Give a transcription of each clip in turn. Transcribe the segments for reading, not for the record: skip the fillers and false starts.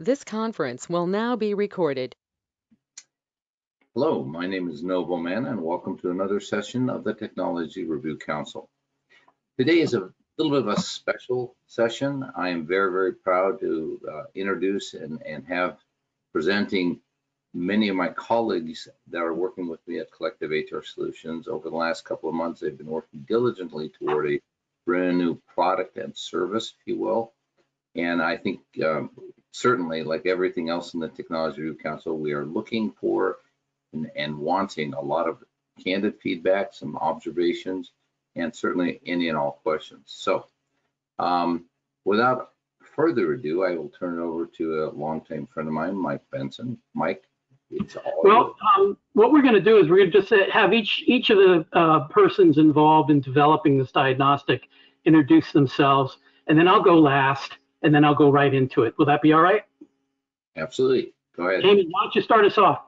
This conference will now be recorded. Hello, my name is Novo Man, and welcome to another session of the Technology Review Council. Today is a little bit of a special session. I am very, very proud to introduce and have presenting many of my colleagues that are working with me at Collective HR Solutions. Over the last couple of months, they've been working diligently toward a brand new product and service, if you will. And I think certainly, like everything else in the Technology Review Council, we are looking for and wanting a lot of candid feedback, some observations, and certainly any and all questions. So without further ado, I will turn it over to a longtime friend of mine, Mike Benson. Mike, it's all well, what we're going to do is we're going to just have each of the persons involved in developing this diagnostic introduce themselves, and then I'll go last, and then I'll go right into it. Will that be all right? Absolutely. Go ahead. Amy, why don't you start us off?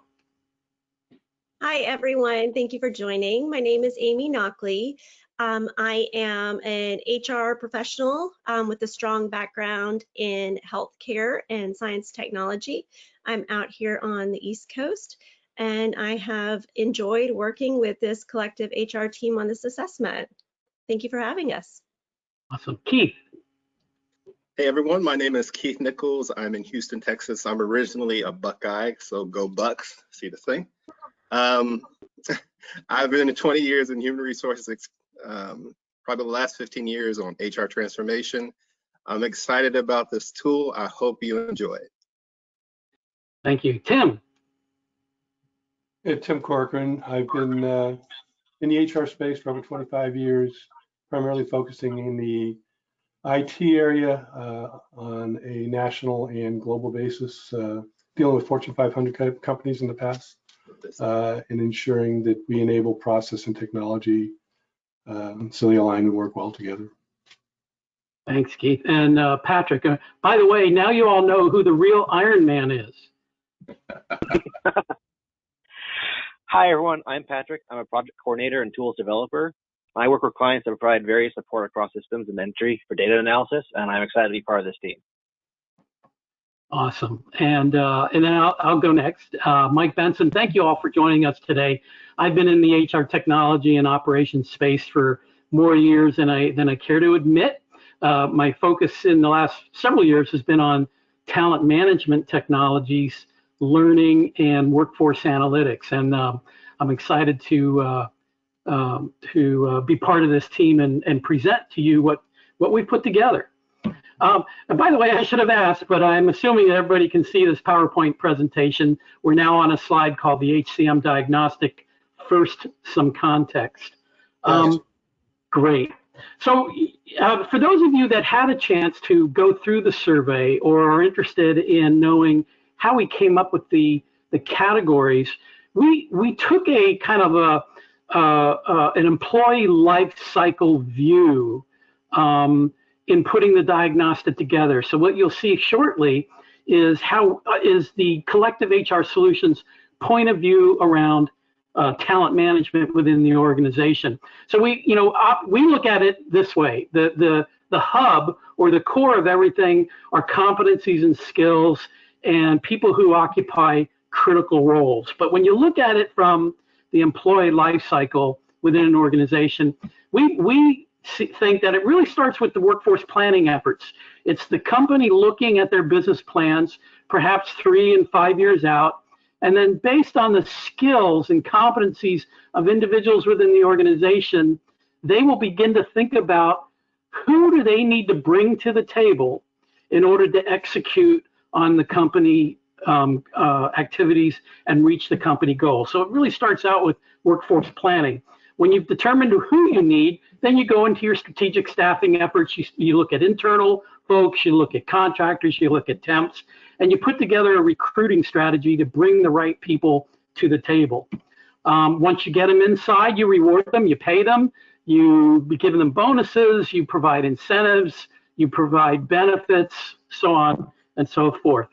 Hi, everyone. Thank you for joining. My name is Amy Knockley. I am an HR professional with a strong background in healthcare and science technology. I'm out here on the East Coast, and I have enjoyed working with this collective HR team on this assessment. Thank you for having us. Awesome. Keith. Hey everyone, my name is Keith Nichols. I'm in Houston, Texas. I'm originally a Buckeye, so go Bucks, see the thing. I've been 20 years in human resources, probably the last 15 years on HR transformation. I'm excited about this tool. I hope you enjoy it. Thank you. Tim. Hey, Tim Corcoran. I've been in the HR space for over 25 years, primarily focusing in the IT area on a national and global basis, dealing with Fortune 500 companies in the past, and ensuring that we enable process and technology so they align and work well together. Thanks, Keith. And Patrick, by the way, now you all know who the real Iron Man is. Hi, everyone. I'm Patrick. I'm a project coordinator and tools developer. I work with clients that provide various support across systems and entry for data analysis, and I'm excited to be part of this team. Awesome. And then I'll go next. Mike Benson, thank you all for joining us today. I've been in the HR technology and operations space for more years than I care to admit. My focus in the last several years has been on talent management technologies, learning, and workforce analytics. And I'm excited to be part of this team and present to you what we've put together. And by the way, I should have asked, but I'm assuming that everybody can see this PowerPoint presentation. We're now on a slide called the HCM Diagnostic. First, some context. Great. So for those of you that had a chance to go through the survey or are interested in knowing how we came up with the categories, we took a kind of an employee life cycle view in putting the diagnostic together. So what you'll see shortly is how is the Collective HR Solutions point of view around talent management within the organization. So we look at it this way: the hub or the core of everything are competencies and skills and people who occupy critical roles. But when you look at it from the employee life cycle within an organization, we think that it really starts with the workforce planning efforts. It's the company looking at their business plans, perhaps 3 and 5 years out, and then based on the skills and competencies of individuals within the organization, they will begin to think about who do they need to bring to the table in order to execute on the company activities and reach the company goals. So it really starts out with workforce planning. When you've determined who you need, then you go into your strategic staffing efforts. You look at internal folks, you look at contractors, you look at temps, and you put together a recruiting strategy to bring the right people to the table. Once you get them inside, you reward them, you pay them, you give them bonuses, you provide incentives, you provide benefits, so on and so forth.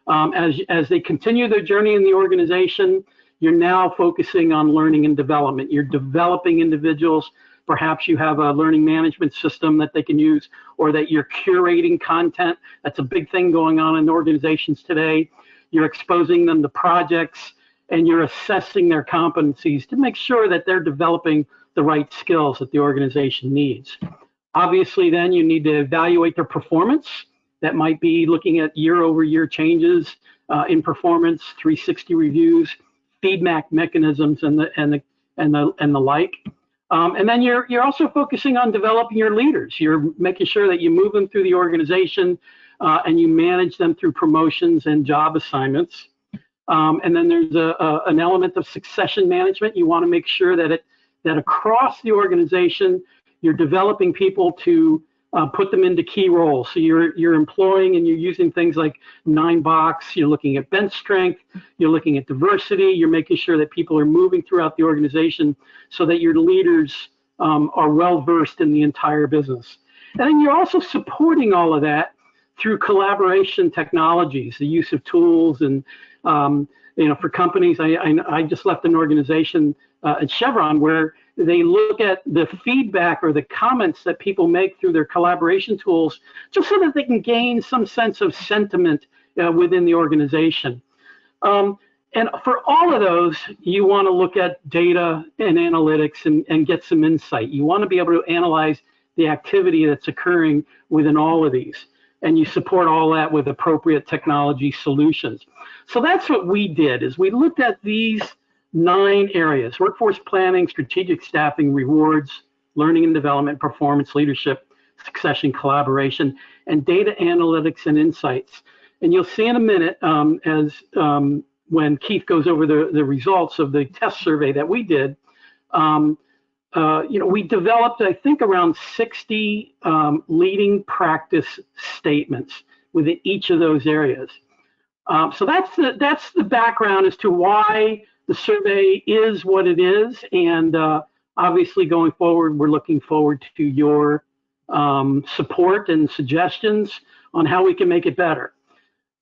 As they continue their journey in the organization, you're now focusing on learning and development. You're developing individuals, Perhaps you have a learning management system that they can use, or that you're curating content. That's a big thing going on in organizations today. You're exposing them to projects, and you're assessing their competencies to make sure that they're developing the right skills that the organization needs. Obviously, then you need to evaluate their performance. That might be looking at year-over-year changes in performance, 360 reviews, feedback mechanisms, and the like. And then you're also focusing on developing your leaders. You're making sure that you move them through the organization and you manage them through promotions and job assignments. And then there's an element of succession management. You want to make sure that across the organization, you're developing people to put them into key roles. So you're employing and you're using things like 9-box. You're looking at bench strength. You're looking at diversity. You're making sure that people are moving throughout the organization so that your leaders are well versed in the entire business. And then you're also supporting all of that through collaboration technologies, the use of tools. And for companies, I just left an organization at Chevron where they look at the feedback or the comments that people make through their collaboration tools, just so that they can gain some sense of sentiment within the organization. And for all of those, you want to look at data and analytics and get some insight. You want to be able to analyze the activity that's occurring within all of these. And you support all that with appropriate technology solutions. So that's what we did, is we looked at these 9 areas: workforce planning, strategic staffing, rewards, learning and development, performance, leadership, succession, collaboration, and data analytics and insights. And you'll see in a minute when Keith goes over the results of the test survey that we did, we developed, I think, around 60 leading practice statements within each of those areas. So that's the background as to why the survey is what it is. And obviously, going forward, we're looking forward to your support and suggestions on how we can make it better.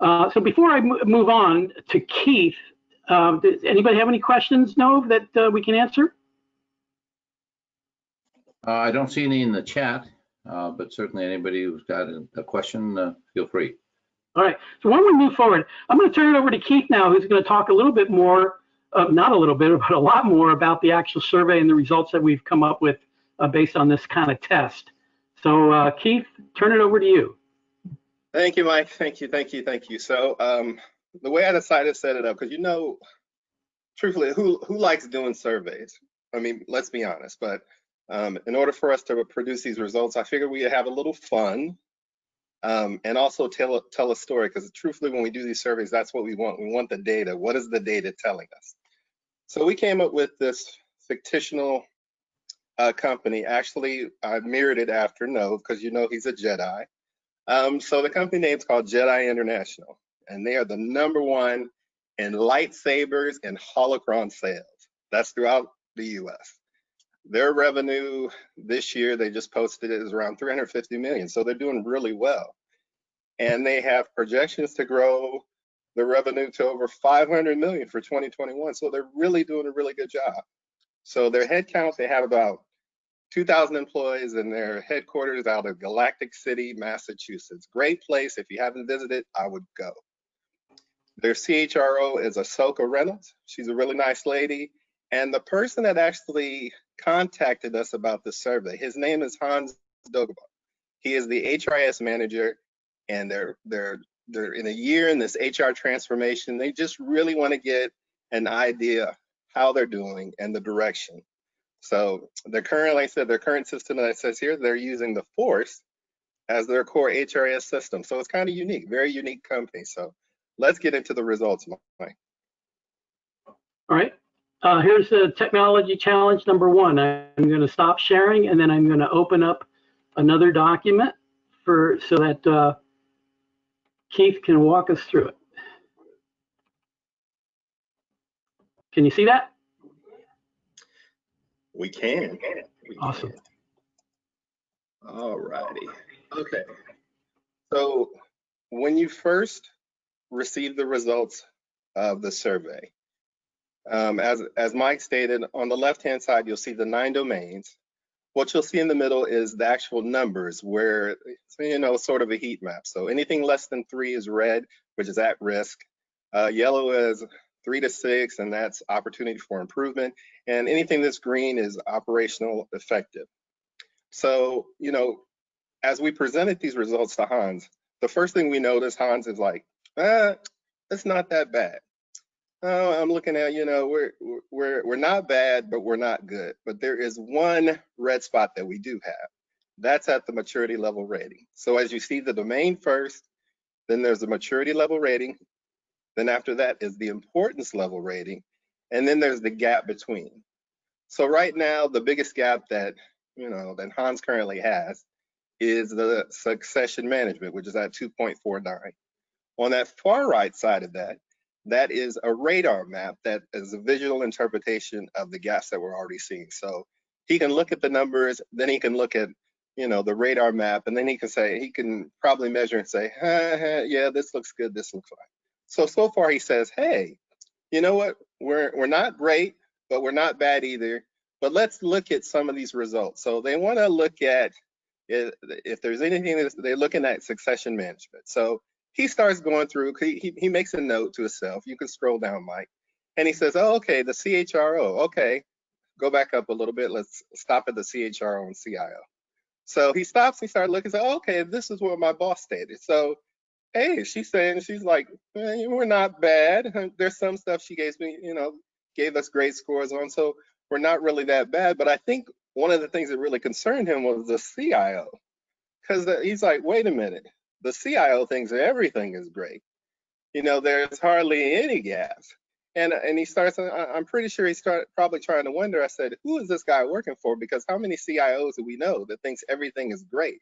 So before I move on to Keith, does anybody have any questions, Nov, that we can answer? I don't see any in the chat, but certainly anybody who's got a question, feel free. All right. So when we move forward, I'm going to turn it over to Keith now, who's going to talk a little bit more, not a little bit, but a lot more about the actual survey and the results that we've come up with based on this kind of test. So Keith, turn it over to you. Thank you, Mike. Thank you. So the way I decided to set it up, because truthfully, who likes doing surveys? I mean, let's be honest, but in order for us to produce these results, I figured we'd have a little fun and also tell a story, because truthfully, when we do these surveys, that's what we want. We want the data. What is the data telling us? So we came up with this fictional company. Actually, I mirrored it after Nov, because he's a Jedi. So the company name is called Jedi International, and they are the #1 in lightsabers and holocron sales. That's throughout the U.S. Their revenue this year, they just posted it, is around 350 million. So they're doing really well. And they have projections to grow the revenue to over 500 million for 2021. So they're really doing a really good job. So their headcount, they have about 2,000 employees, and their headquarters out of Galactic City, Massachusetts. Great place. If you haven't visited, I would go. Their CHRO is Ahsoka Reynolds. She's a really nice lady. And the person that actually contacted us about the survey, his name is Hans Dogeba. He is the HRIS manager, and they're in a year in this HR transformation. They just really want to get an idea how they're doing and the direction. So they're currently, like I said, their current system that it says here, they're using the Force as their core HRIS system. So it's kind of unique, very unique company. So let's get into the results, Mike. All right. Here's the technology challenge #1. I'm going to stop sharing, and then I'm going to open up another document so that Keith can walk us through it. Can you see that? We can. Awesome. All righty. Okay. So when you first receive the results of the survey, as Mike stated, on the left-hand side, you'll see the 9 domains. what you'll see in the middle is the actual numbers where, sort of a heat map. So anything less than 3 is red, which is at risk. Yellow is 3 to 6, and that's opportunity for improvement. And anything that's green is operational effective. So, as we presented these results to Hans, the first thing we noticed, Hans is like, it's not that bad. I'm looking at, we're not bad, but we're not good. But there is one red spot that we do have. That's at the maturity level rating. So as you see the domain first, then there's the maturity level rating. Then after that is the importance level rating. And then there's the gap between. So right now, the biggest gap that, that Hans currently has is the succession management, which is at 2.49. On that far right side of that, that is a radar map that is a visual interpretation of the gaps that we're already seeing. So he can look at the numbers, then he can look at, the radar map, and then he can probably measure and say, yeah, this looks good, this looks fine. So far he says, hey, you know what, we're not great, but we're not bad either. But let's look at some of these results. So they want to look at if there's anything they're looking at succession management. So he starts going through, he makes a note to himself. You can scroll down, Mike. And he says, oh, okay, the CHRO. Okay, go back up a little bit. Let's stop at the CHRO and CIO. So he stops, he starts looking, says, oh, okay, this is what my boss stated. So, hey, she's like, we're not bad. There's some stuff she gave me, gave us great scores on. So we're not really that bad. But I think one of the things that really concerned him was the CIO. Because he's like, wait a minute. The CIO thinks everything is great. There's hardly any gaps. And he starts, I'm pretty sure he's probably trying to wonder, I said, who is this guy working for? Because how many CIOs do we know that thinks everything is great?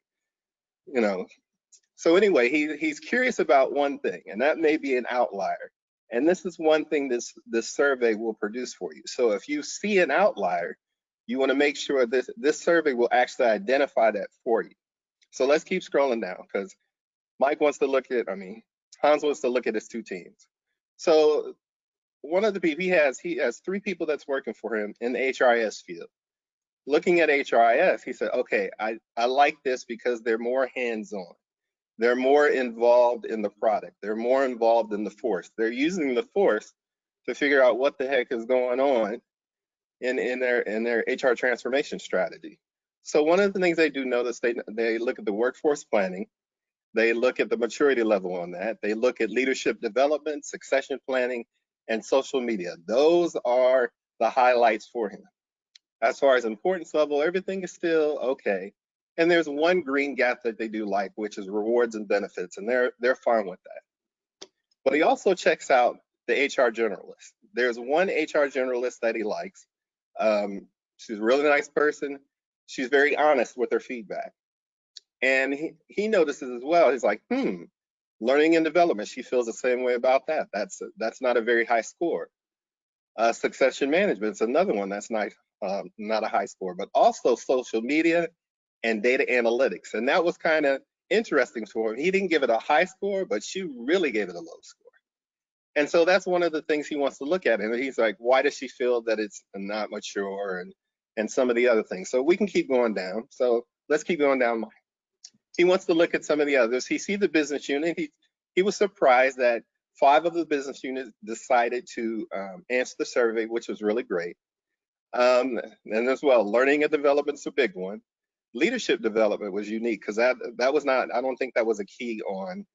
So anyway, he's curious about one thing, and that may be an outlier. And this is one thing this survey will produce for you. So if you see an outlier, you want to make sure this survey will actually identify that for you. So let's keep scrolling down, because Hans wants to look at his 2 teams. So one of the people he has 3 people that's working for him in the HRIS field. Looking at HRIS, he said, okay, I like this because they're more hands-on. They're more involved in the product. They're more involved in the force. They're using the force to figure out what the heck is going on in their HR transformation strategy. So one of the things they do notice, they look at the workforce planning. They look at the maturity level on that. They look at leadership development, succession planning, and social media. Those are the highlights for him. As far as importance level, everything is still okay. And there's one green gap that they do like, which is rewards and benefits, and they're fine with that. But he also checks out the HR generalist. There's one HR generalist that he likes. She's a really nice person. She's very honest with her feedback. And he notices as well, he's like, learning and development, she feels the same way about that. That's not a very high score. Succession management is another one that's not a high score, but also social media and data analytics. And that was kind of interesting for him. He didn't give it a high score, but she really gave it a low score. And so that's one of the things he wants to look at. And he's like, why does she feel that it's not mature and some of the other things? So we can keep going down. So let's keep going down. He wants to look at some of the others. He sees the business unit. He was surprised that 5 of the business units decided to answer the survey, which was really great. And as well, learning and development is a big one. Leadership development was unique because that was not, I don't think that was a key on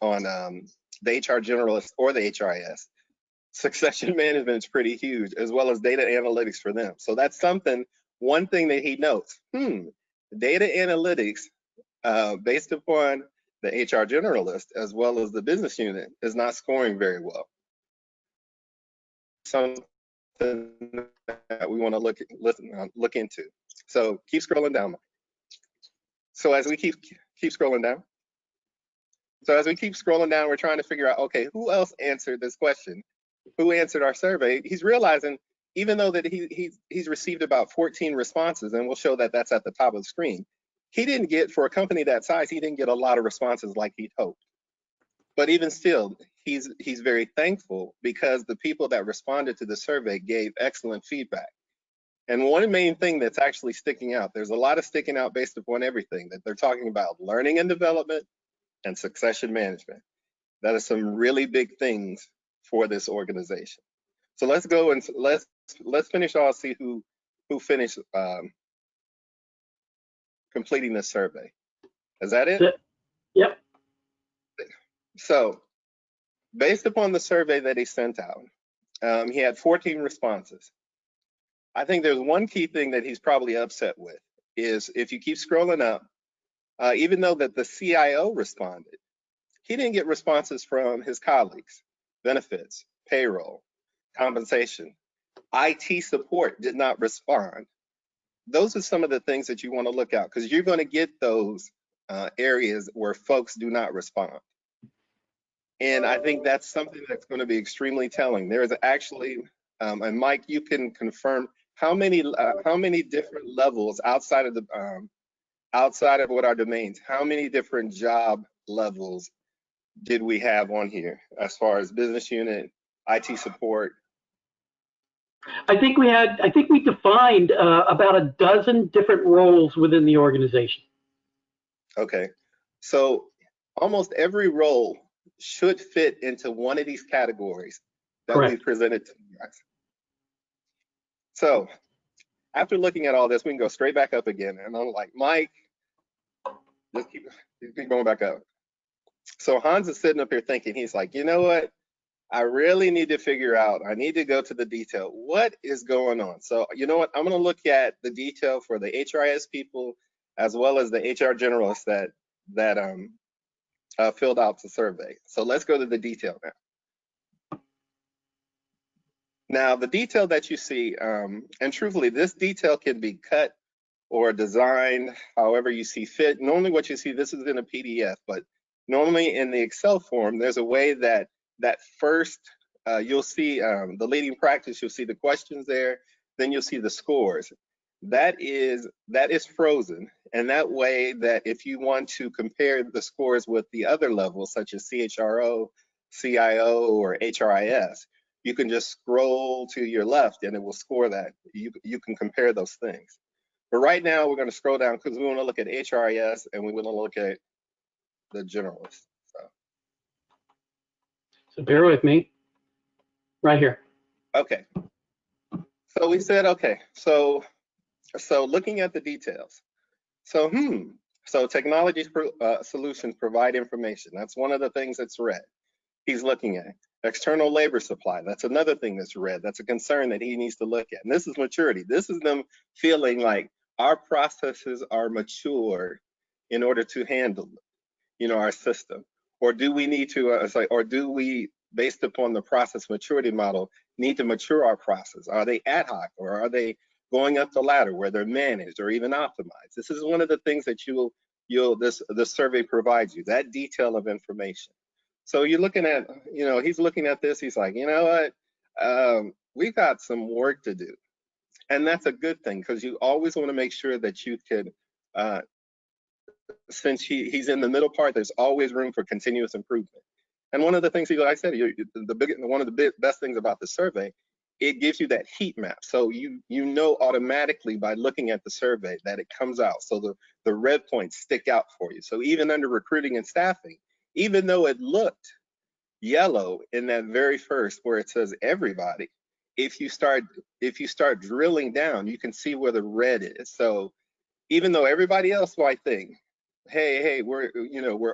the HR generalist or the HRIS. Succession management is pretty huge, as well as data analytics for them. So that's one thing that he notes. Data analytics, based upon the HR generalist as well as the business unit, is not scoring very well. Something that we want to look into. So keep scrolling down. So as we keep scrolling down. We're trying to figure out, okay, who else answered this question? Who answered our survey? He's realizing, even though that he's received about 14 responses, and we'll show that that's at the top of the screen, he didn't get, for a company that size, he didn't get a lot of responses like he'd hoped. But even still, he's very thankful because the people that responded to the survey gave excellent feedback. And one main thing that's actually sticking out, there's a lot of sticking out based upon everything that they're talking about: learning and development and succession management. That is some really big things for this organization. So let's go and let's finish all, see who finished completing this survey. Is that it? Yep. So based upon the survey that he sent out, he had 14 responses. I think there's one key thing that he's probably upset with is if you keep scrolling up, even though that the CIO responded, he didn't get responses from his colleagues. Benefits, payroll, compensation, IT support did not respond. Those are some of the things that you want to look out, because you're going to get those areas where folks do not respond. And I think that's something that's going to be extremely telling. There is actually, and Mike, you can confirm how many different levels outside of what our domains, how many different job levels did we have on here as far as business unit, IT support? I think we defined about a dozen different roles within the organization. Okay, so almost every role should fit into one of these categories that Correct. we presented to you guys. So after looking at all this, we can go straight back up again. And I'm like, Mike, just keep going back up. So Hans is sitting up here thinking, he's like, you know what? I really need to figure out, I need to go to the detail. What is going on? So you know what? I'm going to look at the detail for the HRIS people as well as the HR generalists that filled out the survey. So let's go to the detail now. Now, the detail that you see, and truthfully, this detail can be cut or designed however you see fit. Normally what you see, this is in a PDF, but normally in the Excel form, there's a way that first, you'll see the leading practice, you'll see the questions there, then you'll see the scores. That is frozen, and that way that if you want to compare the scores with the other levels, such as CHRO, CIO, or HRIS, you can just scroll to your left and it will score that. You can compare those things. But right now we're going to scroll down because we want to look at HRIS and we want to look at the generalist. So bear with me. Right here. Okay. So we said, okay, so looking at the details. So technology solutions provide information. That's one of the things that's red. He's looking at external labor supply. That's another thing that's red. That's a concern that he needs to look at. And this is maturity. This is them feeling like our processes are mature in order to handle, our system. Or do we need to, or do we, based upon the process maturity model, need to mature our process? Are they ad hoc, or are they going up the ladder where they're managed or even optimized? This is one of the things that this survey provides you, that detail of information. So you're looking at, he's looking at this, he's like, you know what, we got some work to do. And that's a good thing, because you always want to make sure that you could, since he's in the middle part, there's always room for continuous improvement. And one of the things, like I said, one of the best things about the survey, it gives you that heat map. So you know automatically by looking at the survey that it comes out. So the red points stick out for you. So even under recruiting and staffing, even though it looked yellow in that very first where it says everybody, if you start drilling down, you can see where the red is. So even though everybody else might think, hey, we're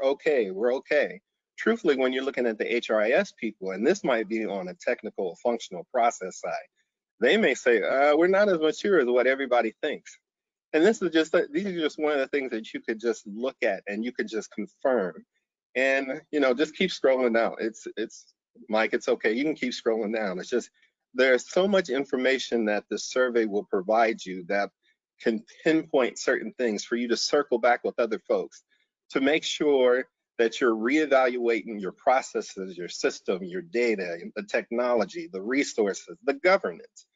okay. Truthfully, when you're looking at the HRIS people, and this might be on a technical functional process side, they may say, we're not as mature as what everybody thinks. And these are just one of the things that you could just look at and you could just confirm. And, just keep scrolling down. It's Mike, it's okay. You can keep scrolling down. It's just, there's so much information that the survey will provide you that can pinpoint certain things for you to circle back with other folks to make sure that you're reevaluating your processes, your system, your data, the technology, the resources, the governance,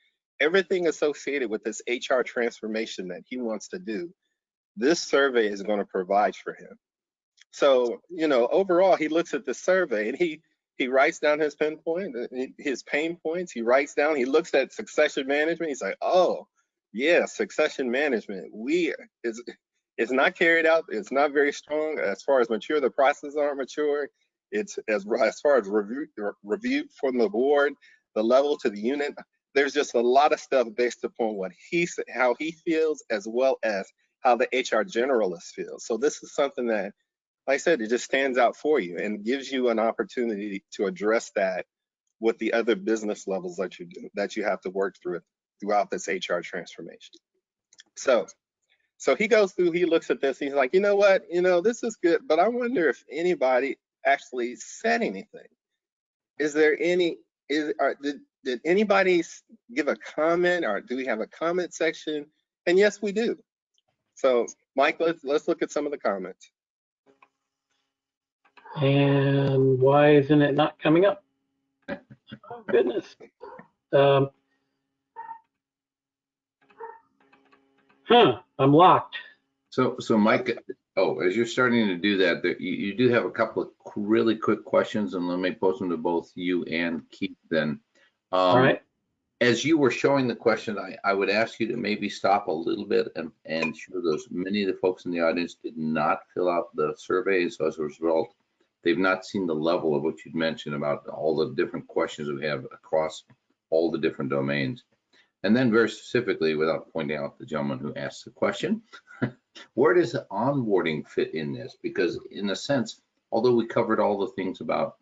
everything associated with this HR transformation that he wants to do. This survey is going to provide for him. So, overall, he looks at the survey and he writes down his pain points. He writes down, he looks at succession management. He's like, oh, Yeah, succession management. It's not carried out. It's not very strong as far as mature. The processes aren't mature. It's as far as review from the board, the level to the unit. There's just a lot of stuff based upon how he feels, as well as how the HR generalist feels. So this is something that, like I said, it just stands out for you and gives you an opportunity to address that with the other business levels that you have to work through throughout this HR transformation. So he goes through, he looks at this, he's like, you know what, this is good, but I wonder if anybody actually said anything. Is there any, did anybody give a comment, or do we have a comment section? And yes, we do. So Mike, let's look at some of the comments. And why isn't it not coming up? Oh, goodness. I'm locked. So Mike, as you're starting to do that, you do have a couple of really quick questions, and let me pose them to both you and Keith then. All right. As you were showing the question, I would ask you to maybe stop a little bit and show many of the folks in the audience did not fill out the survey. So as a result, they've not seen the level of what you'd mentioned about all the different questions we have across all the different domains. And then very specifically, without pointing out the gentleman who asked the question, where does onboarding fit in this? Because in a sense, although we covered all the things about,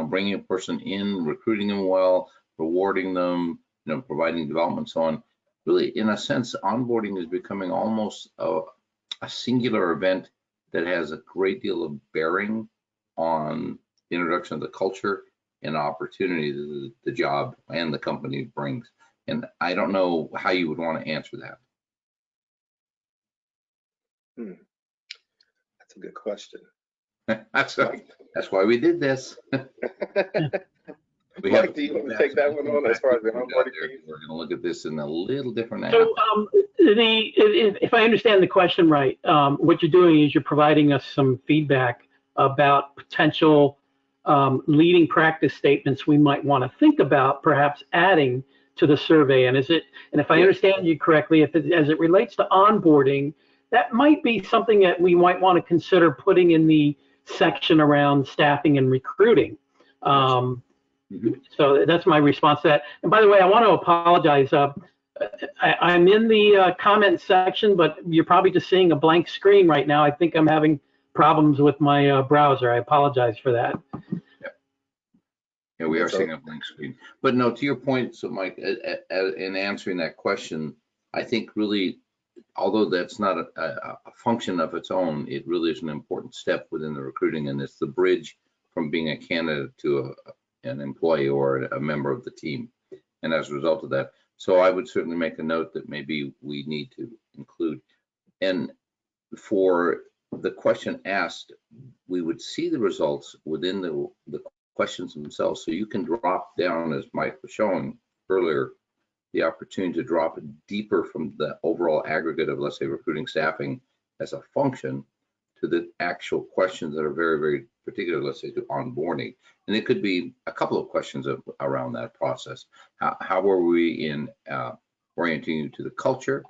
bringing a person in, recruiting them well, rewarding them, providing development, so on, really, in a sense, onboarding is becoming almost a singular event that has a great deal of bearing on the introduction of the culture and opportunity that the job and the company brings. And I don't know how you would want to answer that. That's a good question. That's why we did this. Mike, do you want to take that one on as far as the onboarding piece? We're going to look at this in a little different angle. So if I understand the question right, what you're doing is you're providing us some feedback about potential leading practice statements we might want to think about perhaps adding to the survey. And if I understand you correctly, as it relates to onboarding, that might be something that we might want to consider putting in the section around staffing and recruiting. So that's my response to that. And by the way, I want to apologize. I'm in the comment section, but you're probably just seeing a blank screen right now. I think I'm having problems with my browser. I apologize for that. Yeah, we are seeing a blank screen. But no, to your point, so Mike, in answering that question, I think really, although that's not a function of its own, it really is an important step within the recruiting, and it's the bridge from being a candidate to an employee or a member of the team. And as a result of that, so I would certainly make a note that maybe we need to include. And for the question asked, we would see the results within the questions themselves. So you can drop down, as Mike was showing earlier, the opportunity to drop deeper from the overall aggregate of, let's say, recruiting staffing as a function to the actual questions that are very, very particular, let's say, to onboarding. And it could be a couple of questions around that process. How were we in orienting you to the culture?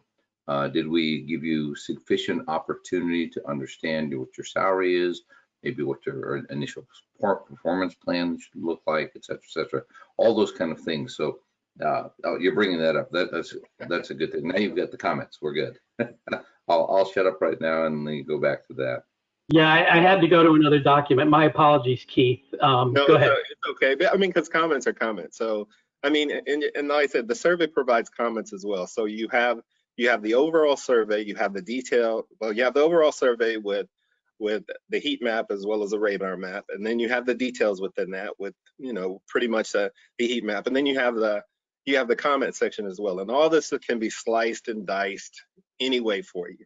Did we give you sufficient opportunity to understand what your salary is, maybe what your initial performance plan should look like, et cetera, all those kind of things. So you're bringing that up. That's a good thing. Now you've got the comments. We're good. I'll shut up right now and then you go back to that. Yeah, I had to go to another document. My apologies, Keith. No, go ahead. It's okay. But, I mean, because comments are comments. So, I mean, and like I said, the survey provides comments as well. So you have the overall survey, you have the detail. Well, you have the overall survey with the heat map as well as a radar map, and then you have the details within that with pretty much the heat map, and then you have the comment section as well. And all this can be sliced and diced anyway for you.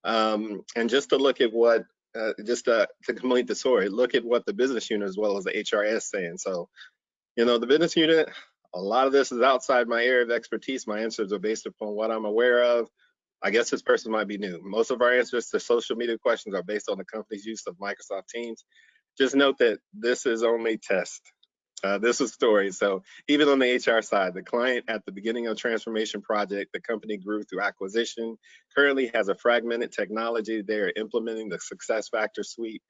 And just to look at what to complete the story, look at what the business unit as well as the HRS saying. So, the business unit, a lot of this is outside my area of expertise. My answers are based upon what I'm aware of. I guess this person might be new. Most of our answers to social media questions are based on the company's use of Microsoft Teams. Just note that this is only test. This is a story. So even on the HR side, the client at the beginning of transformation project, the company grew through acquisition, currently has a fragmented technology. They are implementing the SuccessFactors suite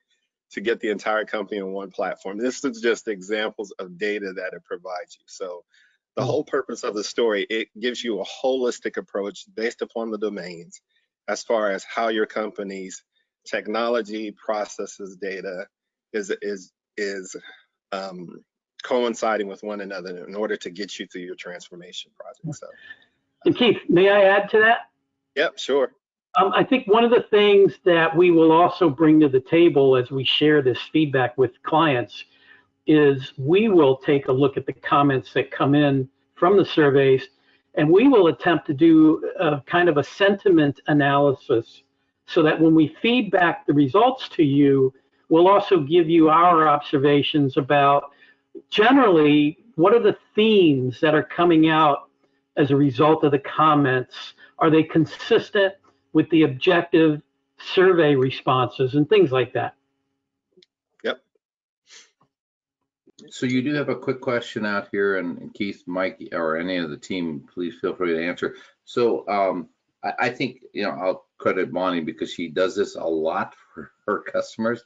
to get the entire company on one platform. This is just examples of data that it provides you. So the whole purpose of the story, it gives you a holistic approach based upon the domains as far as how your company's technology processes data is coinciding with one another in order to get you through your transformation project. So, And Keith, may I add to that? Yep, sure. I think one of the things that we will also bring to the table as we share this feedback with clients is we will take a look at the comments that come in from the surveys, and we will attempt to do a kind of a sentiment analysis so that when we feed back the results to you, we'll also give you our observations about generally what are the themes that are coming out as a result of the comments. Are they consistent with the objective survey responses and things like that? Yep. So you do have a quick question out here, and Keith, Mike, or any of the team, please feel free to answer. So I think, I'll credit Bonnie because she does this a lot for her customers.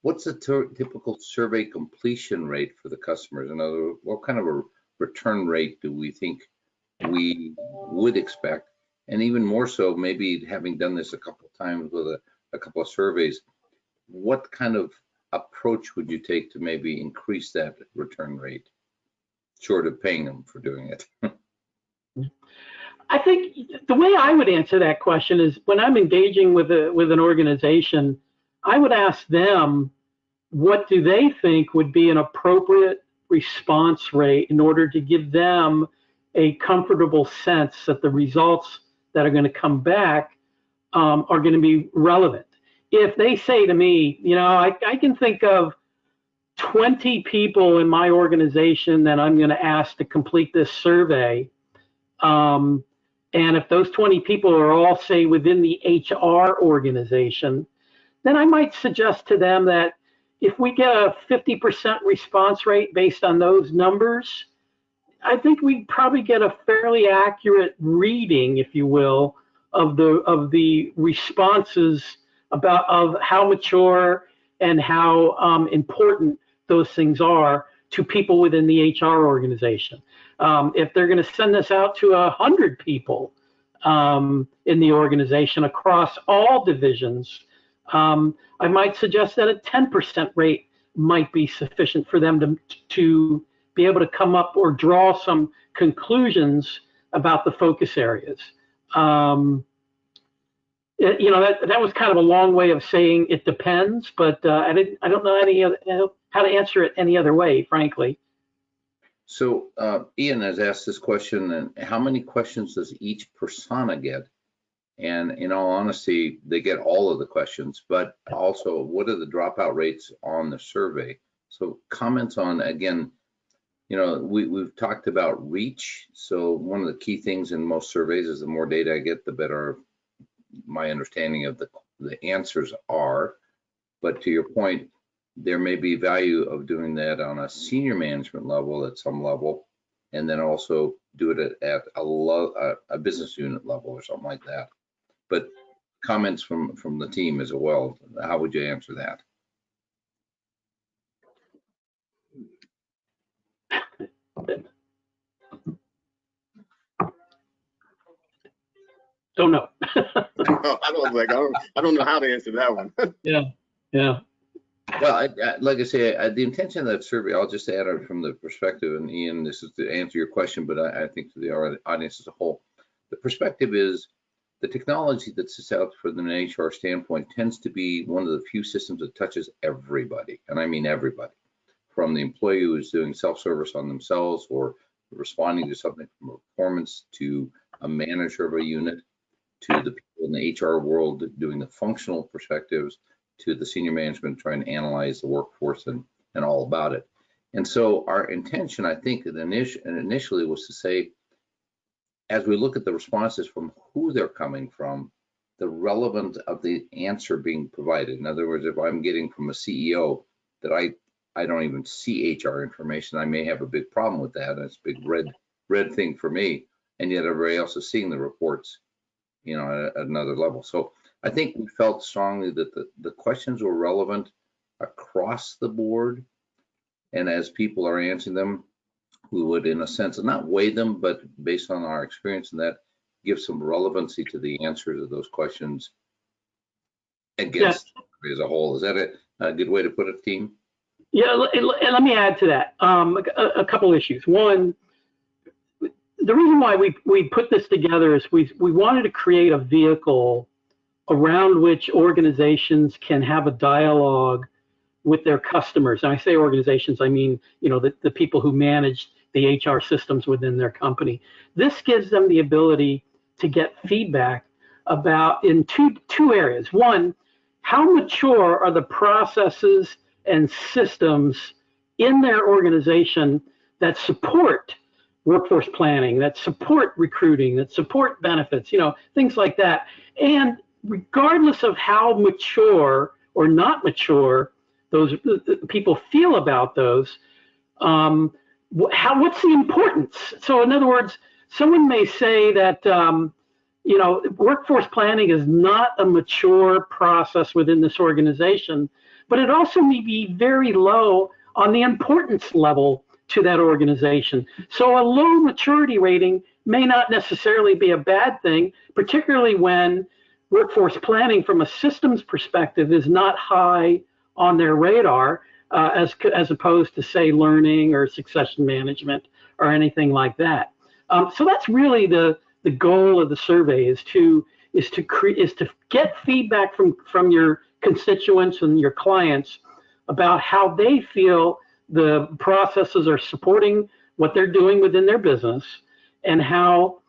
What's the typical survey completion rate for the customers? In other words, what kind of a return rate do we think we would expect? And even more so, maybe having done this a couple of times with a couple of surveys, what kind of approach would you take to maybe increase that return rate, short of paying them for doing it? I think the way I would answer that question is when I'm engaging with an organization, I would ask them, what do they think would be an appropriate response rate in order to give them a comfortable sense that the results that are going to come back are going to be relevant. If they say to me, I can think of 20 people in my organization that I'm going to ask to complete this survey, and if those 20 people are all, say, within the HR organization, then I might suggest to them that if we get a 50% response rate based on those numbers, I think we probably get a fairly accurate reading, if you will, of the responses of how mature and how important those things are to people within the HR organization. If they're going to send this out to 100 people in the organization across all divisions, I might suggest that a 10% rate might be sufficient for them to be able to come up or draw some conclusions about the focus areas. That was kind of a long way of saying it depends, but I don't know how to answer it any other way, frankly. So Ian has asked this question, and how many questions does each persona get? And in all honesty, they get all of the questions, but also what are the dropout rates on the survey? So comments on, again, we've talked about reach. So one of the key things in most surveys is the more data I get, the better my understanding of the answers are. But to your point, there may be value of doing that on a senior management level at some level, and then also do it at a business unit level or something like that. But comments from the team as well, how would you answer that? Don't know. I don't know how to answer that one. Yeah. Well, like I say, the intention of that survey, I'll just add it from the perspective, and Ian, this is to answer your question, but I think to the audience as a whole, the perspective is the technology that sits out from an HR standpoint tends to be one of the few systems that touches everybody, and I mean everybody, from the employee who is doing self-service on themselves or responding to something from performance, to a manager of a unit, to the people in the HR world doing the functional perspectives, to the senior management trying to analyze the workforce and all about it. And so our intention, I think, initially was to say, as we look at the responses from who they're coming from, the relevance of the answer being provided. In other words, if I'm getting from a CEO that I I don't even see HR information. I may have a big problem with that. It's a big red thing for me. And yet everybody else is seeing the reports, you know, at another level. So I think we felt strongly that the questions were relevant across the board. And as people are answering them, we would, in a sense, not weigh them, but based on our experience in that, give some relevancy to the answers of those questions against as a whole. Is that a good way to put it, team? Yeah, let me add to that a couple issues. One, the reason why we put this together is we wanted to create a vehicle around which organizations can have a dialogue with their customers. And I say organizations, I mean, you know, the people who manage the HR systems within their company. This gives them the ability to get feedback about in two areas. One, how mature are the processes and systems in their organization that support workforce planning, that support recruiting, that support benefits, you know, things like that. And regardless of how mature or not mature those people feel about those, what's the importance? So in other words, someone may say that, you know, workforce planning is not a mature process within this organization, but it also may be very low on the importance level to that organization. So a low maturity rating may not necessarily be a bad thing, particularly when workforce planning from a systems perspective is not high on their radar, as opposed to, say, learning or succession management or anything like that. So that's really the goal of the survey is to get feedback from your constituents and your clients about how they feel the processes are supporting what they're doing within their business and how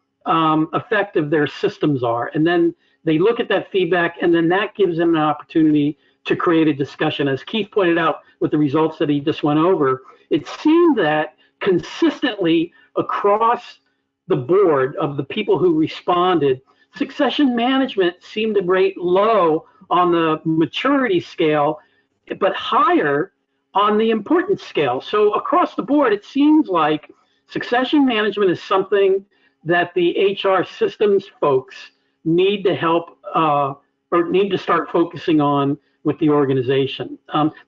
effective their systems are. And then they look at that feedback, and then that gives them an opportunity to create a discussion. As Keith pointed out with the results that he just went over, it seemed that consistently across the board of the people who responded, succession management seemed to rate low on the maturity scale, but higher on the importance scale. So across the board, it seems like succession management is something that the HR systems folks need to help or need to start focusing on with the organization.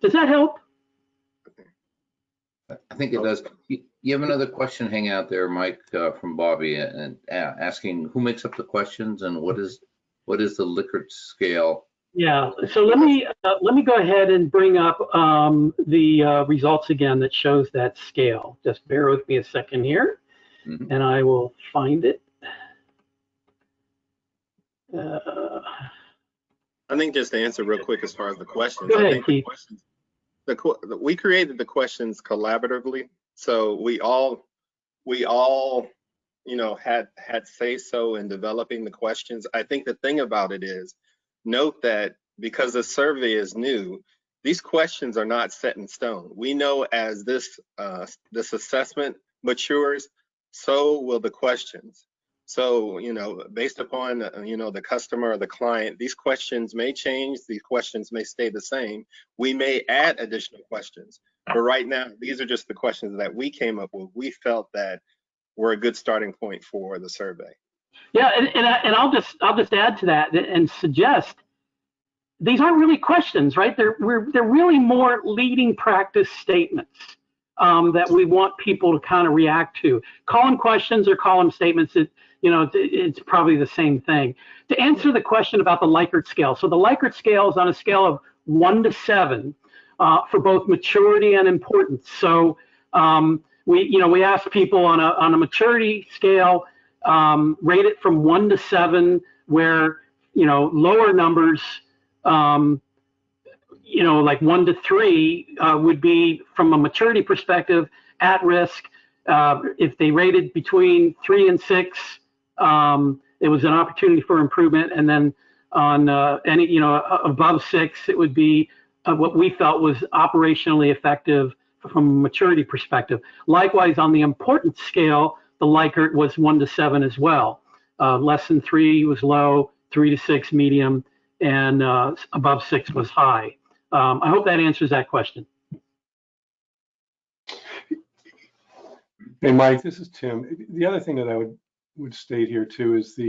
Does that help? I think it does. You have another question hanging out there, Mike, from Bobby, and asking who makes up the questions and what is the Likert scale? Yeah. So let me go ahead and bring up the results again that shows that scale. Just bear with me a second here, and I will find it. I think just to answer real quick as far as the questions, Go ahead, I think Keith. we created the questions collaboratively, so we all you know had say so in developing the questions. I think the thing about it is, note that because the survey is new, these questions are not set in stone. We know as this assessment matures, so will the questions. So, you know, based upon, you know, the customer or the client, these questions may change, these questions may stay the same. We may add additional questions, but right now, these are just the questions that we came up with. We felt that were a good starting point for the survey. Yeah, and I'll just add to that and suggest these aren't really questions, right? They're really more leading practice statements that we want people to kind of react to. Call them questions or call them statements. You know, it's probably the same thing. To answer the question about the Likert scale, so the Likert scale is on a scale of 1 to 7 for both maturity and importance. So we asked people on a maturity scale, rate it from 1 to 7, where lower numbers, like 1 to 3 would be, from a maturity perspective, at risk. If they rated between 3 and 6, it was an opportunity for improvement. And then on any, above 6, it would be what we felt was operationally effective from a maturity perspective. Likewise, on the importance scale, the Likert was 1 to 7 as well. Less than 3 was low, 3 to 6 medium, and above 6 was high. I hope that answers that question. Hey, Mike, this is Tim. The other thing that I would state here too is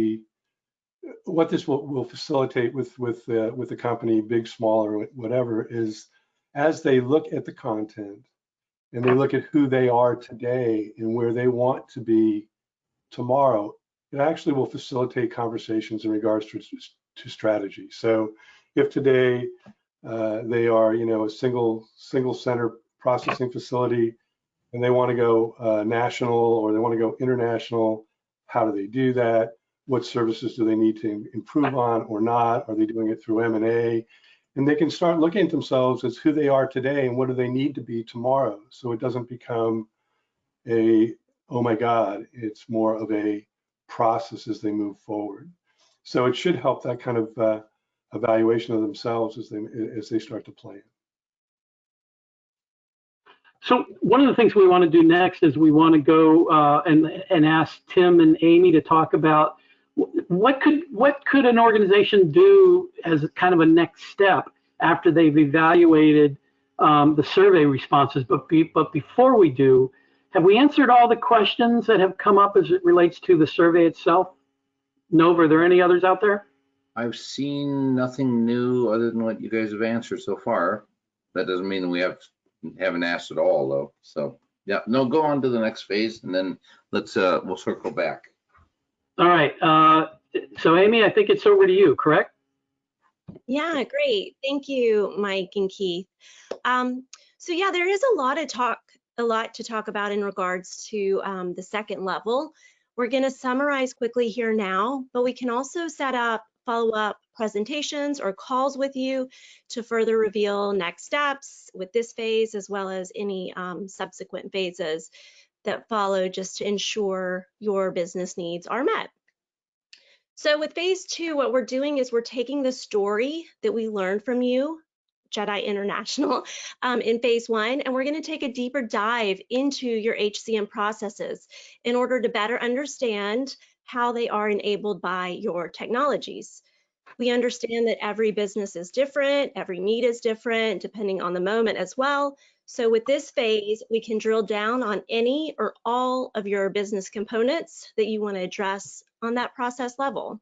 what this will facilitate with the company, big, small, or whatever, is as they look at the content and they look at who they are today and where they want to be tomorrow, it actually will facilitate conversations in regards to strategy. So if today they are, a single center processing facility and they want to go national or they want to go international, how do they do that? What services do they need to improve on or not? Are they doing it through M&A? And they can start looking at themselves as who they are today and what do they need to be tomorrow. So it doesn't become oh my God, it's more of a process as they move forward. So it should help that kind of evaluation of themselves as they start to plan. So one of the things we want to do next is we want to go and ask Tim and Amy to talk about what could an organization do as kind of a next step after they've evaluated the survey responses. But before we do, have we answered all the questions that have come up as it relates to the survey itself? Nova, are there any others out there? I've seen nothing new other than what you guys have answered so far. That doesn't mean we haven't asked it all though. So yeah, no, go on to the next phase and then we'll circle back. All right. So Amy, I think it's over to you, correct? Yeah, great. Thank you, Mike and Keith. So yeah, there is a lot to talk about in regards to the second level. We're going to summarize quickly here now, but we can also set up follow-up presentations or calls with you to further reveal next steps with this phase, as well as any subsequent phases that follow, just to ensure your business needs are met. So with phase 2, what we're doing is we're taking the story that we learned from you, Jedi International, in phase 1, and we're going to take a deeper dive into your HCM processes in order to better understand how they are enabled by your technologies. We understand that every business is different, every need is different, depending on the moment as well. So with this phase, we can drill down on any or all of your business components that you want to address on that process level.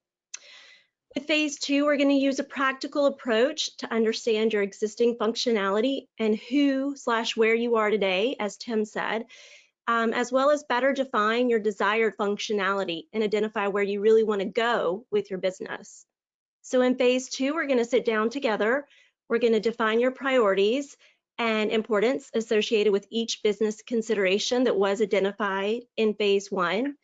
With phase 2, we're going to use a practical approach to understand your existing functionality and who/where you are today, as Tim said, as well as better define your desired functionality and identify where you really want to go with your business. So in phase 2, we're going to sit down together. We're going to define your priorities and importance associated with each business consideration that was identified in phase 1.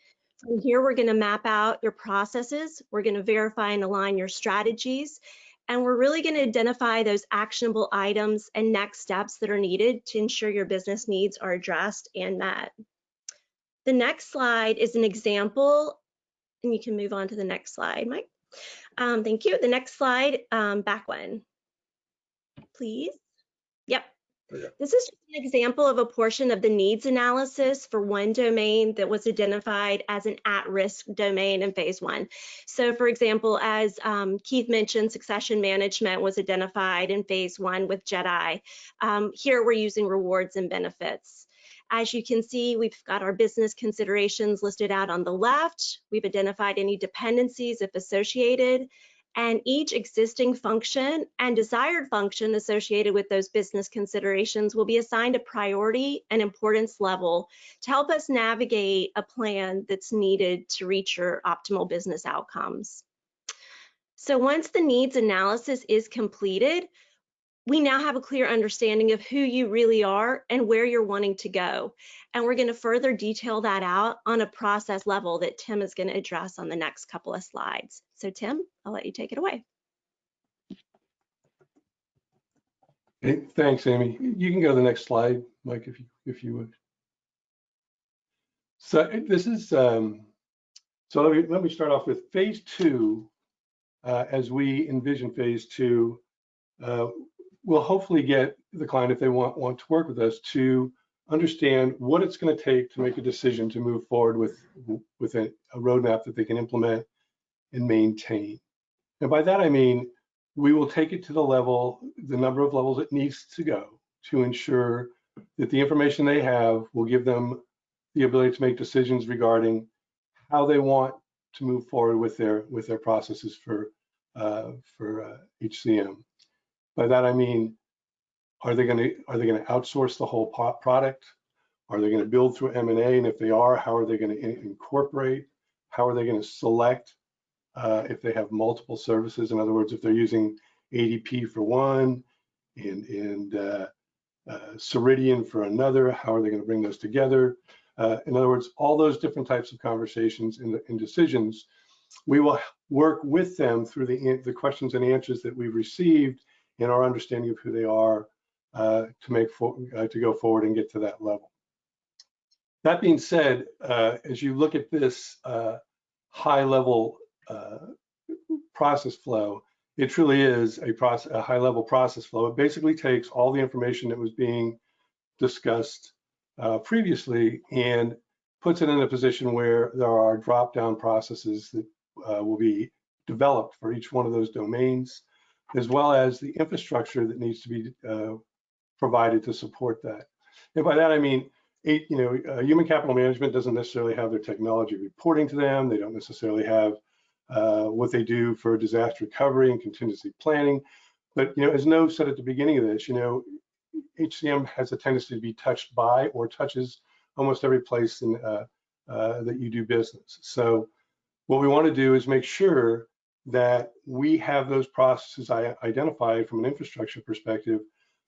From here, we're going to map out your processes. We're going to verify and align your strategies. And we're really going to identify those actionable items and next steps that are needed to ensure your business needs are addressed and met. The next slide is an example, and you can move on to the next slide, Mike. Thank you. The next slide, back one, please. Yep. This is just an example of a portion of the needs analysis for one domain that was identified as an at-risk domain in phase 1. So for example, as Keith mentioned, succession management was identified in phase 1 with Jedi. Here we're using rewards and benefits. As you can see, we've got our business considerations listed out on the left. We've identified any dependencies if associated, and each existing function and desired function associated with those business considerations will be assigned a priority and importance level to help us navigate a plan that's needed to reach your optimal business outcomes. So once the needs analysis is completed, we now have a clear understanding of who you really are and where you're wanting to go. And we're going to further detail that out on a process level that Tim is going to address on the next couple of slides. So Tim, I'll let you take it away. Hey, thanks, Amy. You can go to the next slide, Mike, if you would. So this is, so let me start off with phase 2. As we envision phase 2, we'll hopefully get the client, if they want to work with us, to understand what it's going to take to make a decision to move forward with a roadmap that they can implement and maintain. And by that I mean we will take it to the number of levels it needs to go to ensure that the information they have will give them the ability to make decisions regarding how they want to move forward with their processes for HCM. By that I mean, are they going to outsource the whole product? Are they going to build through M&A? And if they are, how are they going to incorporate? How are they going to select if they have multiple services? In other words, if they're using ADP for one and Ceridian for another, how are they going to bring those together? In other words, all those different types of conversations and decisions, we will work with them through the questions and answers that we've received in our understanding of who they are to go forward and get to that level. That being said, as you look at this high-level process flow, it truly is a high-level process flow. It basically takes all the information that was being discussed previously and puts it in a position where there are drop-down processes that will be developed for each one of those domains, as well as the infrastructure that needs to be provided to support that. And by that I mean, human capital management doesn't necessarily have their technology reporting to them. They don't necessarily have what they do for disaster recovery and contingency planning. But as Nov said at the beginning of this, HCM has a tendency to be touched by or touches almost every place that you do business. So what we want to do is make sure that we have those processes identified from an infrastructure perspective,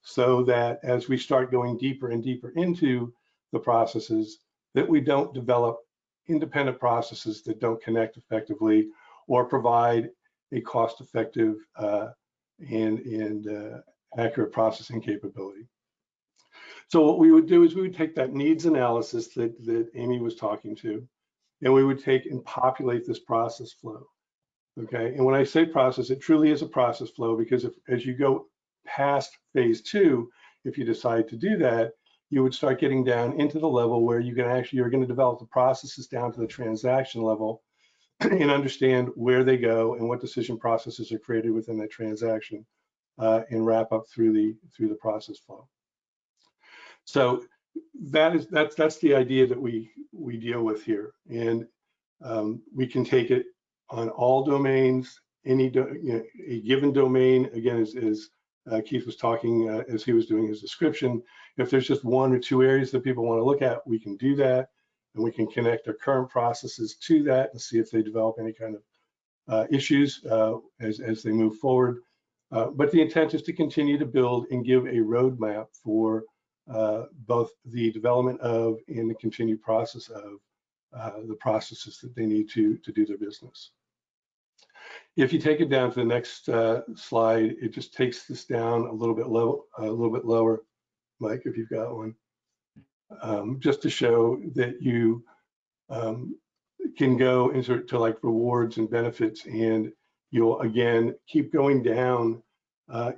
so that as we start going deeper and deeper into the processes, that we don't develop independent processes that don't connect effectively or provide a cost-effective and accurate processing capability. So what we would do is we would take that needs analysis that Amy was talking to, and we would take and populate this process flow. Okay, and when I say process, it truly is a process flow, because as you go past phase 2, if you decide to do that, you would start getting down into the level where you're going to develop the processes down to the transaction level and understand where they go and what decision processes are created within that transaction, and wrap up through the process flow. So that's the idea that we deal with here, and we can take it on all domains, a given domain. Again, as Keith was talking, as he was doing his description, if there's just one or two areas that people want to look at, we can do that, and we can connect our current processes to that and see if they develop any kind of issues as they move forward. But the intent is to continue to build and give a roadmap for both the development of and the continued process of the processes that they need to do their business. If you take it down to the next slide, it just takes this down a little bit lower, Mike, if you've got one, just to show that you can go into like rewards and benefits, and you'll again keep going down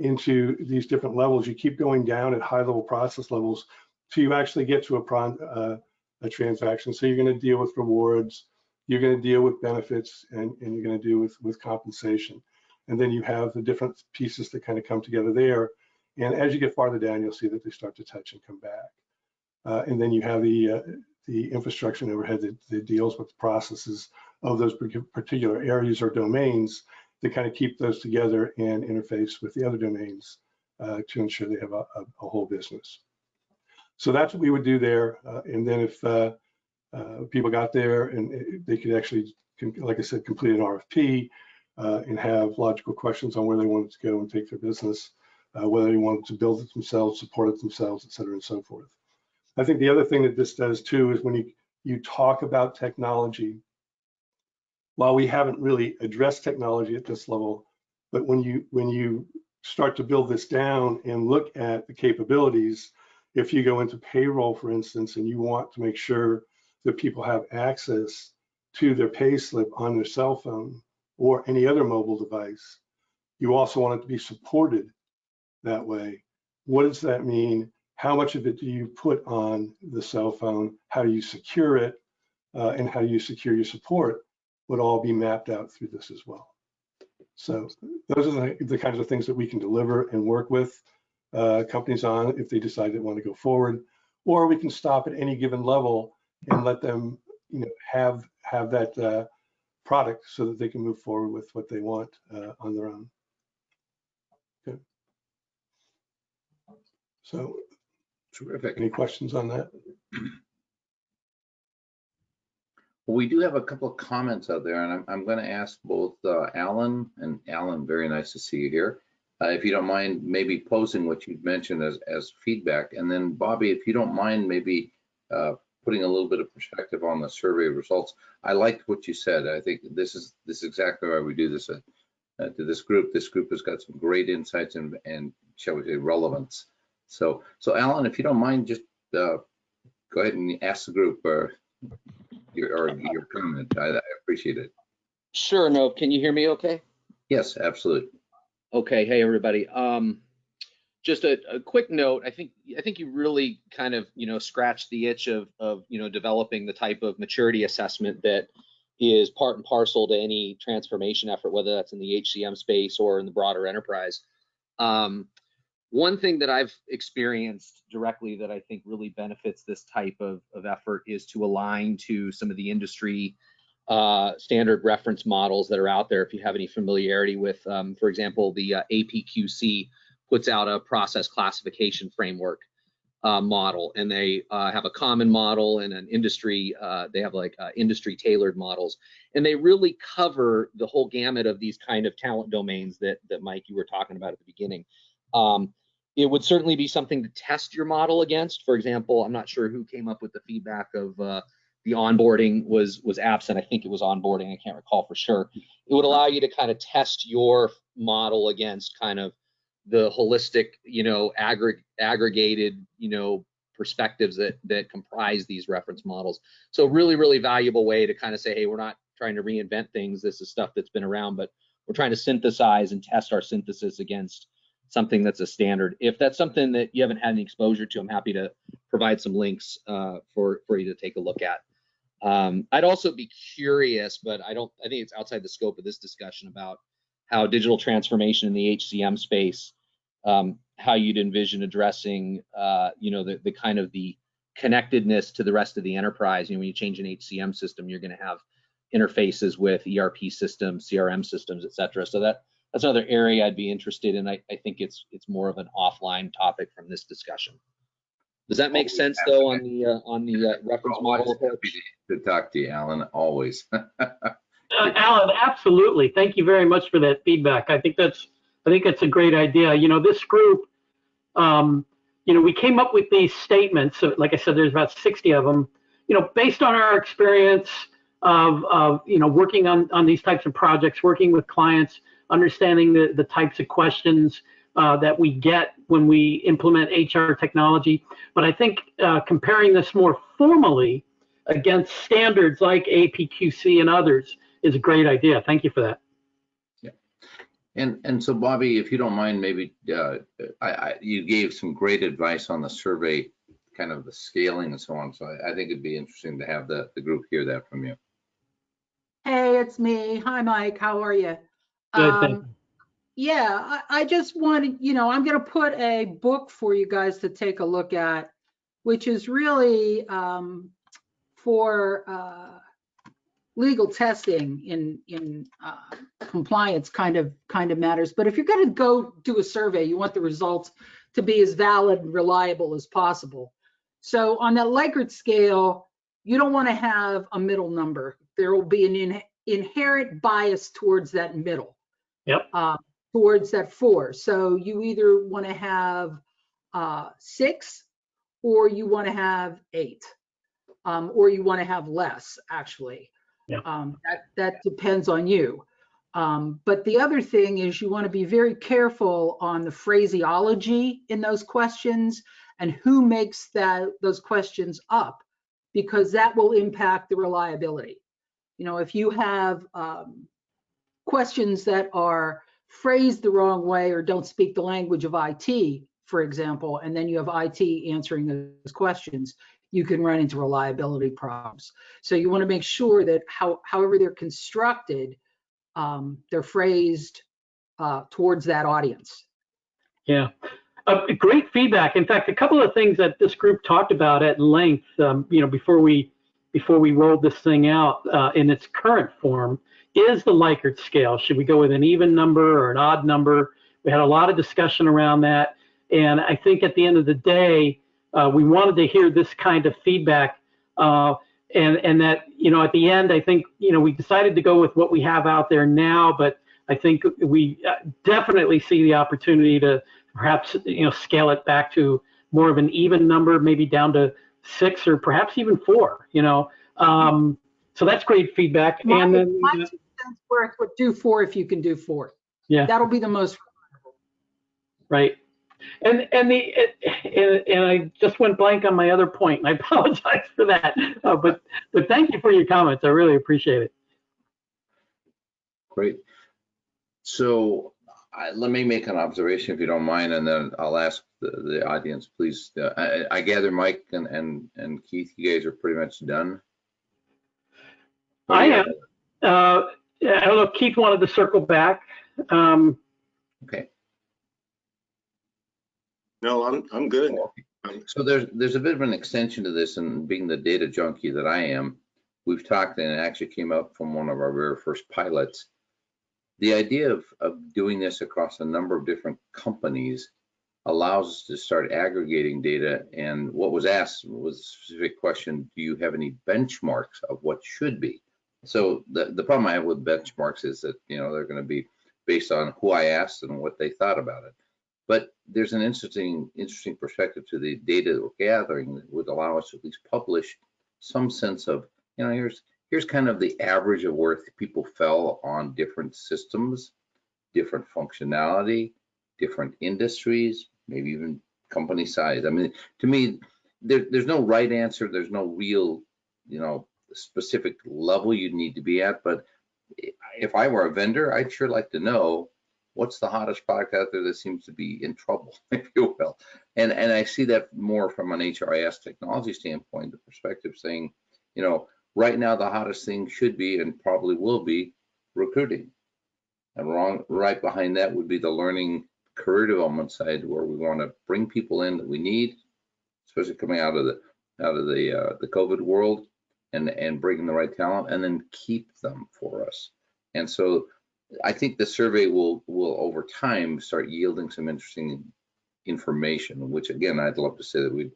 into these different levels. You keep going down at high-level process levels till you actually get to a transaction. So you're going to deal with rewards, you're going to deal with benefits, and you're going to deal with compensation. And then you have the different pieces that kind of come together there. And as you get farther down, you'll see that they start to touch and come back. And then you have the infrastructure and overhead that deals with the processes of those particular areas or domains that kind of keep those together and interface with the other domains to ensure they have a whole business. So that's what we would do there. And then if people got there and they could actually, like I said, complete an RFP and have logical questions on where they wanted to go and take their business, whether they wanted to build it themselves, support it themselves, et cetera, and so forth. I think the other thing that this does too is when you talk about technology, while we haven't really addressed technology at this level, but when you start to build this down and look at the capabilities, if you go into payroll, for instance, and you want to make sure that people have access to their pay slip on their cell phone or any other mobile device, you also want it to be supported that way. What does that mean? How much of it do you put on the cell phone? How do you secure it? And how do you secure your support would all be mapped out through this as well. So those are the kinds of things that we can deliver and work with companies on if they decide they want to go forward, or we can stop at any given level and let them, have that product so that they can move forward with what they want on their own. Okay. So, Terrific. any questions on that? Well, we do have a couple of comments out there, and I'm going to ask both Alan, and Alan, very nice to see you here. If you don't mind, maybe posing what you've mentioned as feedback, and then Bobby, if you don't mind, maybe putting a little bit of perspective on the survey results. I liked what you said. I think this is exactly why we do this to this group. This group has got some great insights and shall we say relevance. So Alan, if you don't mind, just go ahead and ask the group your comment. I appreciate it. Sure, no. Can you hear me okay? Yes, absolutely. Okay. Hey, everybody. Just a quick note. I think you really kind of, scratched the itch of developing the type of maturity assessment that is part and parcel to any transformation effort, whether that's in the HCM space or in the broader enterprise. One thing that I've experienced directly that I think really benefits this type of effort is to align to some of the industry standard reference models that are out there. If you have any familiarity with, for example, the APQC puts out a process classification framework model, and they have a common model and an industry, they have like industry tailored models, and they really cover the whole gamut of these kind of talent domains that Mike, you were talking about at the beginning. It would certainly be something to test your model against. For example, I'm not sure who came up with the feedback of the onboarding was absent. I think it was onboarding. I can't recall for sure. It would allow you to kind of test your model against kind of the holistic, aggregated, perspectives that comprise these reference models. So really, really valuable way to kind of say, hey, we're not trying to reinvent things. This is stuff that's been around, but we're trying to synthesize and test our synthesis against something that's a standard. If that's something that you haven't had any exposure to, I'm happy to provide some links for you to take a look at. I'd also be curious, but I think it's outside the scope of this discussion, about how digital transformation in the HCM space, how you'd envision addressing, the kind of the connectedness to the rest of the enterprise. When you change an HCM system, you're going to have interfaces with ERP systems, CRM systems, et cetera. So that's another area I'd be interested in. I think it's more of an offline topic from this discussion. Does that make sense, though, on the reference model approach? To talk to you, Alan, always. Alan, absolutely. Thank you very much for that feedback. I think that's a great idea. This group, we came up with these statements. So, like I said, there's about 60 of them. Based on our experience of working on these types of projects, working with clients, understanding the types of questions that we get when we implement HR technology. But I think comparing this more formally against standards like APQC and others is a great idea. Thank you for that. Yeah. And so, Bobby, if you don't mind, maybe you gave some great advice on the survey, kind of the scaling and so on. So I think it'd be interesting to have the group hear that from you. Hey, it's me. Hi, Mike. How are you? Good, thank you. Yeah, I just wanted, I'm going to put a book for you guys to take a look at, which is really for legal testing in compliance kind of matters. But if you're going to go do a survey, you want the results to be as valid and reliable as possible. So on that Likert scale, you don't want to have a middle number. There will be an inherent bias towards that middle. Yep. Towards that 4. So you either want to have 6, or you want to have 8, or you want to have less, actually. Yep. That depends on you. But the other thing is you want to be very careful on the phraseology in those questions and who makes those questions up, because that will impact the reliability. If you have questions that are phrased the wrong way or don't speak the language of IT, for example, and then you have IT answering those questions, you can run into reliability problems. So you want to make sure that however they're constructed, they're phrased towards that audience. Yeah, great feedback. In fact, a couple of things that this group talked about at length, before we before we rolled this thing out in its current form is the Likert scale. Should we go with an even number or an odd number? We had a lot of discussion around that. And I think at the end of the day, we wanted to hear this kind of feedback. And that, at the end, I think, we decided to go with what we have out there now, but I think we definitely see the opportunity to perhaps, scale it back to more of an even number, maybe down to 6 or perhaps even 4, so that's great feedback. And then my 2 cents worth would do 4 if you can do 4. Yeah, that'll be the most reliable. Right. And I just went blank on my other point, and I apologize for that. But thank you for your comments. I really appreciate it. Great. So let me make an observation, if you don't mind, and then I'll ask the audience, please. I gather Mike and Keith, you guys are pretty much done. I am. I don't know if Keith wanted to circle back. Okay. No, I'm good. So there's a bit of an extension to this, and being the data junkie that I am, we've talked, and it actually came up from one of our very first pilots. The idea of doing this across a number of different companies allows us to start aggregating data. And what was asked was a specific question: do you have any benchmarks of what should be? So the problem I have with benchmarks is that they're going to be based on who I asked and what they thought about it. But there's an interesting perspective to the data that we're gathering that would allow us to at least publish some sense of, here's kind of the average of where people fell on different systems, different functionality, different industries, maybe even company size. I mean, to me, there's no right answer. There's no real, specific level you need to be at. But if I were a vendor, I'd sure like to know what's the hottest product out there that seems to be in trouble, if you will. And I see that more from an HRIS technology standpoint, the perspective saying, right now the hottest thing should be and probably will be recruiting. And right behind that would be the learning career development side, where we want to bring people in that we need, especially coming out of the COVID world, and bringing the right talent, and then keep them for us. And so I think the survey will over time start yielding some interesting information, which again, I'd love to say that we'd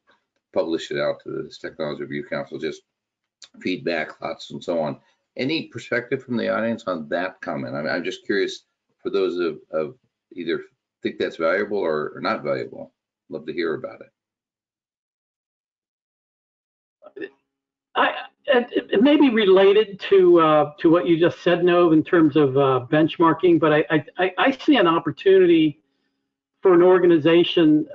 publish it out to this Technology Review Council, just feedback, thoughts, and so on. Any perspective from the audience on that comment? I'm just curious for those of either think that's valuable or not valuable. Love to hear about it. It may be related to what you just said, Nov, in terms of benchmarking, but I see an opportunity for an organization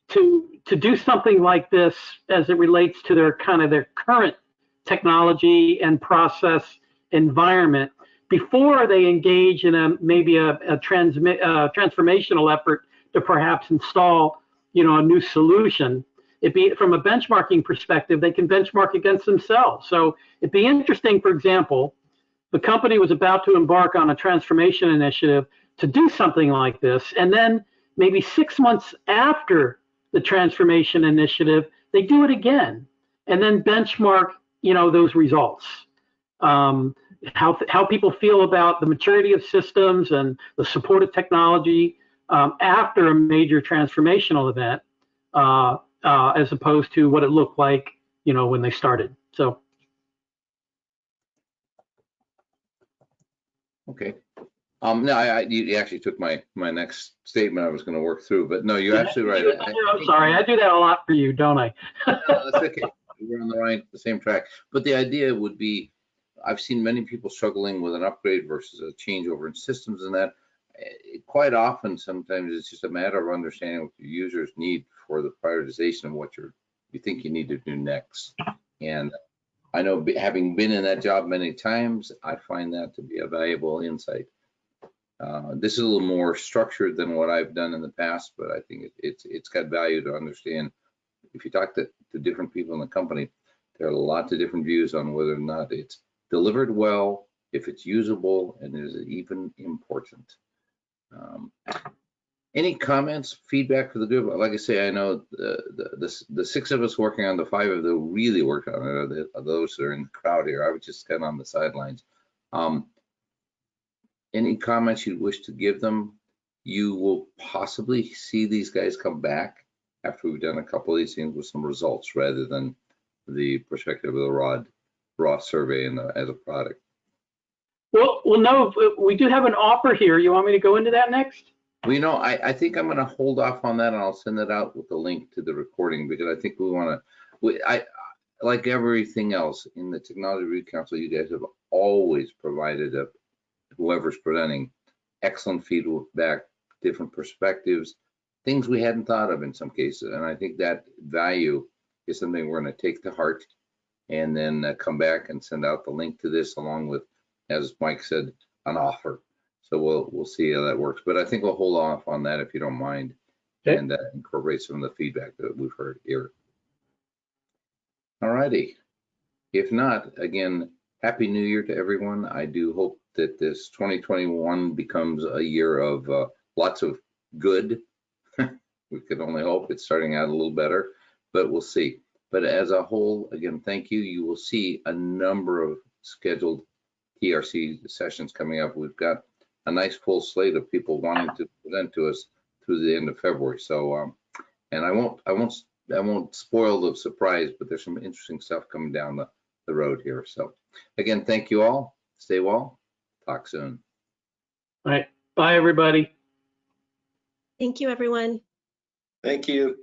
to do something like this as it relates to their current technology and process environment before they engage in maybe a transformational effort to perhaps install a new solution. It'd be, from a benchmarking perspective, they can benchmark against themselves. So it'd be interesting, for example, the company was about to embark on a transformation initiative to do something like this, and then maybe 6 months after the transformation initiative, they do it again, and then benchmark, those results. How people feel about the maturity of systems and the supported technology after a major transformational event. As opposed to what it looked like, when they started. So. Okay. No, you actually took my next statement I was going to work through, but no, you're absolutely right. I'm sorry, I do that a lot for you, don't I? No, that's okay. We're on the same track. But the idea would be, I've seen many people struggling with an upgrade versus a changeover in systems, and that quite often, sometimes it's just a matter of understanding what your users need for the prioritization of what you think you need to do next. And I know, having been in that job many times, I find that to be a valuable insight. This is a little more structured than what I've done in the past, but I think it's got value to understand. If you talk to different people in the company, there are lots of different views on whether or not it's delivered well, if it's usable, and is it even important. Any comments, feedback for the group? Like I say, I know the 6 of us working on the 5 of them really worked on it. Those that are in the crowd here, I was just kind of on the sidelines. Any comments you wish to give them? You will possibly see these guys come back after we've done a couple of these things with some results rather than the perspective of the raw survey and as a product. Well, no, we do have an offer here. You want me to go into that next? Well, you know, I think I'm going to hold off on that, and I'll send it out with the link to the recording, because I think we want to, like everything else in the Technology Review Council, you guys have always provided whoever's presenting excellent feedback, different perspectives, things we hadn't thought of in some cases. And I think that value is something we're going to take to heart, and then come back and send out the link to this along with, as Mike said, an offer. So we'll see how that works. But I think we'll hold off on that if you don't mind, okay, and incorporate some of the feedback that we've heard here. All righty. If not, again, Happy New Year to everyone. I do hope that this 2021 becomes a year of lots of good. We could only hope it's starting out a little better, but we'll see. But as a whole, again, thank you. You will see a number of scheduled TRC sessions coming up. We've got a nice full slate of people wanting to present to us through the end of February. So, and I won't spoil the surprise, but there's some interesting stuff coming down the road here. So again, thank you all. Stay well. Talk soon. All right. Bye, everybody. Thank you, everyone. Thank you.